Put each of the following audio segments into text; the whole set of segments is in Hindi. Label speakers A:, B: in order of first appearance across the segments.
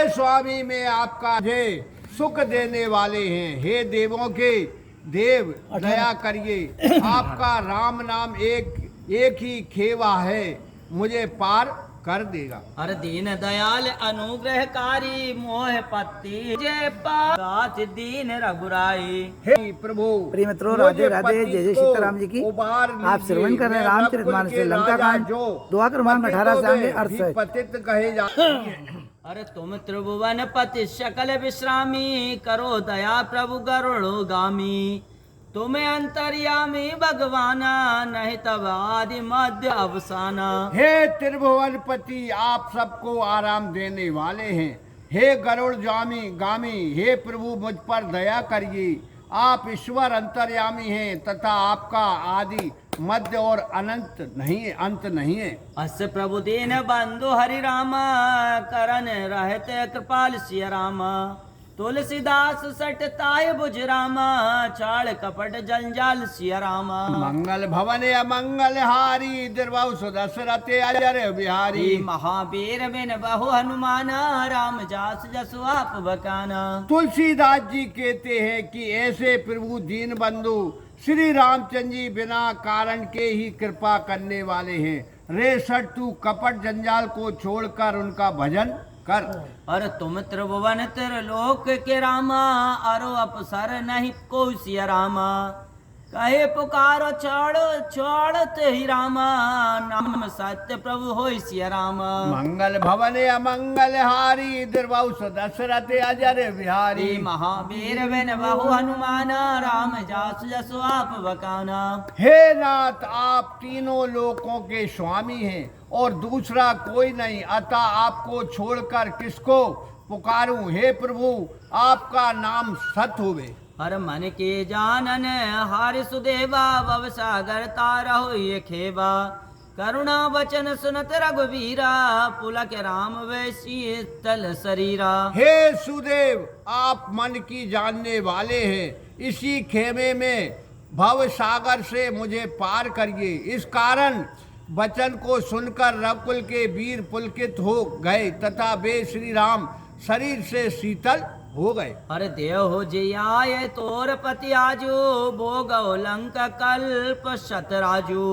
A: स्वामी में आपका जय सुख देने वाले हैं। हे देवों के देव दया करिए, आपका राम नाम एक ही खेवा है, मुझे पार कर देगा।
B: हर दीन दयाल अनुग्रहकारी मोह पति जय पात दीन रघुराई।
A: हे प्रभु
C: प्रिय मित्रों, राधे राधे, जय जय सीताराम जी की। आप श्रवण कर रहे हैं रामचरितमानस से लंका कांड, दुआ क्रमांक 18 से आगे अर्थ है।
A: पतित कहे जा
B: अरे तुम त्रिभुवन पति सकल विश्रामी, करो दया प्रभु गरुड़गामी। तुम्हें अंतर्यामी भगवाना, नहीं तब आदि मध्य अवसाना।
A: हे त्रिभुवनपति, आप सबको आराम देने वाले हैं। हे गरुड़ गामी, हे प्रभु मुझ पर दया करिए। आप ईश्वर अंतर्यामी हैं तथा आपका आदि मध्य और अंत नहीं है।
B: अस प्रभु दीन बंधु हरि रामा, करन रहते कृपाल सिय रामा। तुलसीदास सट ताय बुझ रामा, चाल कपट जंजाल सिय रामा।
A: मंगल भवन अमंगल हारी, द्रवौ दशरथ अजर बिहारी।
B: महावीर बिन बहु हनुमाना, राम जास जसु आप बकाना।
A: तुलसीदास जी कहते हैं कि ऐसे प्रभु दीन बंधु श्री रामचंद्र जी बिना कारण के ही कृपा करने वाले हैं। रे सट तू कपट जंजाल को छोड़कर उनका भजन कर।
B: अरे तुम त्रिभुवन त्रिलोक के रामा, अरो अपसर नहीं को सिय रामा। कहे पुकारो छोड़त ही रामा, नाम सत्य प्रभु होय सिय रामा।
A: मंगल भवन अमंगल हारी, द्रवौ दशरथ अजर बिहारी।
B: महावीर बिन बहु हनुमाना, राम जास जसु आप बकाना।
A: हे नाथ, आप तीनों लोकों के स्वामी हैं और दूसरा कोई नहीं, अतः आपको छोड़कर किसको पुकारूं। हे प्रभु, आपका नाम सत होवे।
B: हर मन के जानन हारि सुदेवा, भव सागर तारहो ये खेवा। करुणा वचन सुनत रघुवीरा, पुलक राम वैसी तल शरीरा।
A: हे सुदेव, आप मन की जानने वाले हैं। इसी खेमे में भव सागर से मुझे पार करिए। इस कारण वचन को सुनकर रघुकुल के वीर पुलकित हो गए तथा वे श्री राम शरीर से शीतल हो गए।
B: अरे देव हो जियाए तोर पति आजू, भोग लंक कल्प शतराजू।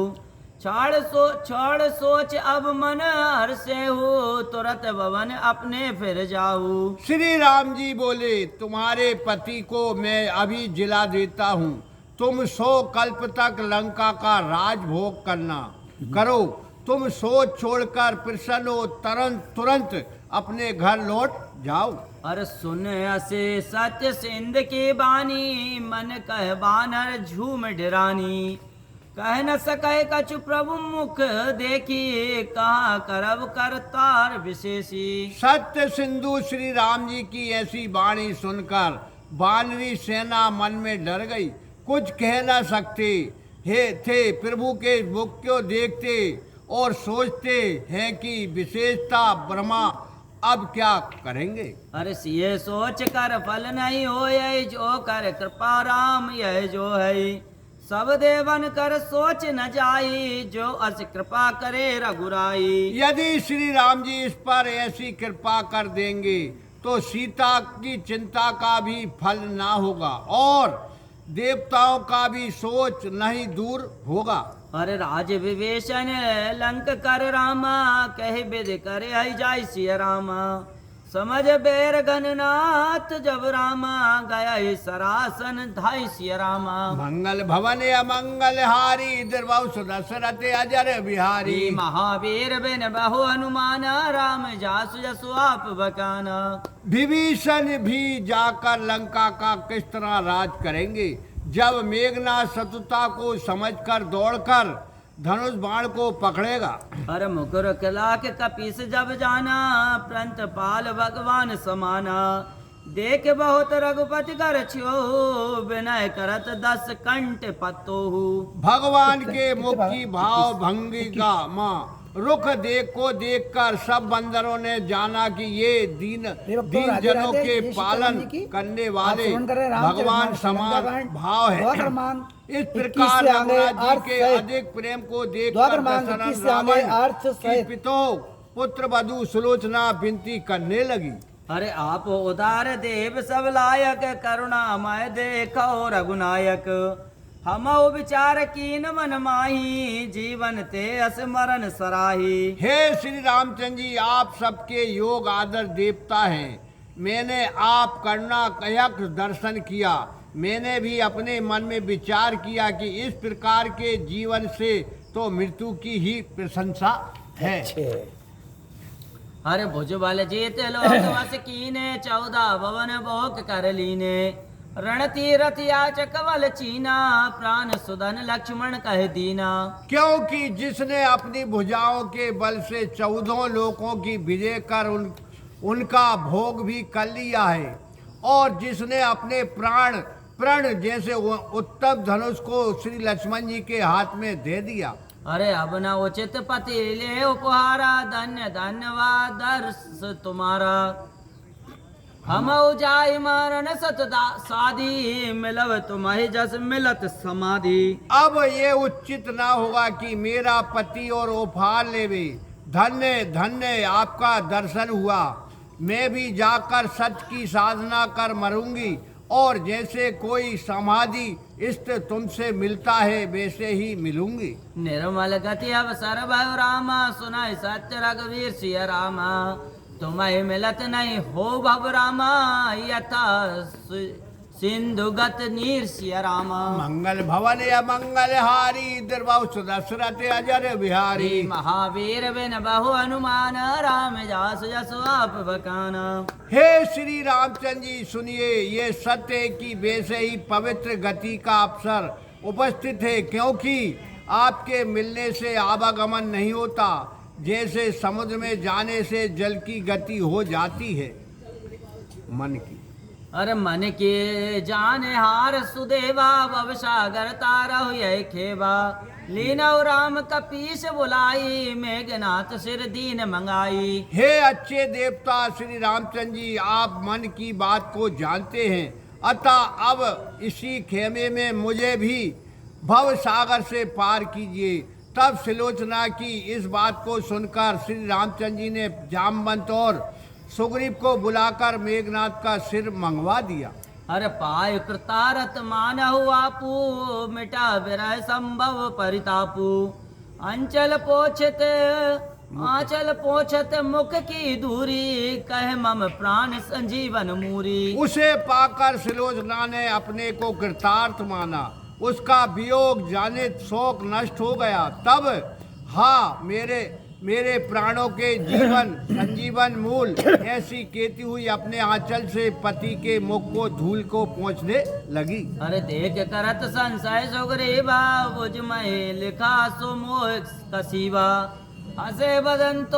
B: छोड़ सोच अब मन हर से हो, तुरंत भवन अपने फिर जाऊं।
A: श्री राम जी बोले, तुम्हारे पति को मैं अभी जिला देता हूँ। तुम 100 कल्प तक लंका का राज भोग करो। तुम सोच छोड़कर प्रसन्न हो, तुरंत अपने घर लौट जाओ।
B: अरे सुन असे सत्य सिंध की बानी, मन कह बानर झूम डरानी। कह न सके कछु प्रभु मुख देखी, कहा करब करतार विशेषी।
A: सत्य सिंधु श्री राम जी की ऐसी वाणी सुनकर वानरी सेना मन में डर गई, कुछ कह न सकते थे। प्रभु के मुख को देखते और सोचते हैं कि विशेषता ब्रह्मा अब क्या करेंगे।
B: अरे ये सोच कर फल नहीं हो, यही जो कर कृपा राम यह जो है। सब देवन कर सोच न जाई, जो अस कृपा करे रघुराई।
A: यदि श्री राम जी इस पर ऐसी कृपा कर देंगे तो सीता की चिंता का भी फल ना होगा और देवताओं का भी सोच नहीं दूर होगा।
B: अरे राज विभीषण लंक कर रामा, कहे विद करे आई जाय सिय रामा। समझ बेर गणनाथ जब रामा, गया ही सरासन धाय सिय रामा।
A: मंगल भवन अमंगल हारी, द्रवौ दशरथ अजर बिहारी।
B: महावीर बिन बहु हनुमाना, राम जासु जसु आप बकाना।
A: विभीषण भी जाकर लंका का किस तरह राज करेंगे। जब मेघनाथ शत्रुता को समझकर दौड़कर धनुष बाण को पकड़ेगा।
B: अरे मुकुर किला के कपीस जब जाना, प्रंत पाल भगवान समाना। देख बहुत रघुपति कर छो, विनय करत 10 कंठ पतो।
A: भगवान के मुख की भाव भंगी का माँ रुख देखकर सब बंदरों ने जाना कि ये दीन जनों के पालन करने वाले भगवान समान भाव है। इस प्रकार रघुनाथ जी के अधिक प्रेम को देखकर पितो पुत्र वधु सुलोचना विनती करने लगी।
B: अरे आप उदार देव सब लायक, करुणामय देखो रघुनायक। हम विचार कीन मन माही, जीवन ते स्मरण सराही।
A: हे श्री रामचंद्र जी, आप सबके योग आदर देवता हैं। मैंने आप करुणा कयक दर्शन किया। मैंने भी अपने मन में विचार किया कि इस प्रकार के जीवन से तो मृत्यु की ही प्रशंसा है।
B: अरे भुज बल जीत लोक वस कीने, 14 भवन भोग कर लीने। रण तीरथ याचक बल चीना, प्राण सुदन लक्ष्मण कह दीना।
A: क्योंकि जिसने अपनी भुजाओं के बल से 14 लोकों की विजय कर उनका भोग भी कर लिया है, और जिसने अपने प्रण जैसे उत्तम धनुष को श्री लक्ष्मण जी के हाथ में दे दिया।
B: अरे अब न उचित पति ले उपहारा, धन्य धन्यवाद दर्श तुम्हारा। हम जाय मरण सतदा साधी, मिलव तुम्हें जस मिलत समाधि।
A: अब ये उचित ना होगा कि मेरा पति और उपहार लेवे। धन्य धन्य आपका दर्शन हुआ। मैं भी जाकर सत्य की साधना कर मरूंगी, और जैसे कोई समाधि इष्ट तुमसे मिलता है वैसे ही मिलूंगी।
B: निर्मल गति अवसर भय रामा, सुनाई सत्य रघुवीर सिय रामा। तुम्हें मिलत नहीं हो भव रामा, यथा सिंधुगत नीर सिय रामा।
A: मंगल भवन या मंगल हारी, दुर्बहु सुदशरथ अजर बिहारी।
B: महावीर बिन बहु हनुमान, राम जास जसु आप बकाना।
A: हे श्री रामचंद्र जी, सुनिए, ये सत्य है कि वैसे ही पवित्र गति का अवसर उपस्थित है, क्योंकि आपके मिलने से आवागमन नहीं होता, जैसे समुद्र में जाने से जल की गति हो जाती है मन की।
B: अरे मन के जाने हार सुदेवा, भव सागर तारा हुए खेवा। लीनव राम कपीस बुलाई, मेघनाथ सिर दीन मंगाई।
A: हे अच्छे देवता श्री रामचंद्र जी, आप मन की बात को जानते हैं, अतः अब इसी खेमे में मुझे भी भव सागर से पार कीजिए। तब सुलोचना की इस बात को सुनकर श्री रामचंद्र जी ने जामवंत और सुग्रीव को बुलाकर मेघनाथ का सिर मंगवा दिया।
B: अरे पाय कृतारत मानहु आपू, मिटा विरह संभव परितापू। अंचल पोछत मुख की दूरी, कह मम प्राण संजीवन मूरी। उसे
A: पाकर सुलोचना ने अपने को कृतार्थ माना। उसका वियोग जाने शोक नष्ट हो गया। तब हाँ, मेरे प्राणों के जीवन संजीवन मूल ऐसी कहती हुई अपने आंचल से पति के मुख को धूल को पोंछने लगी।
B: अरे देख करत संशय सुग्रीवा, बुझ में लिखा सुमोह कसीवा। हसे बदन तो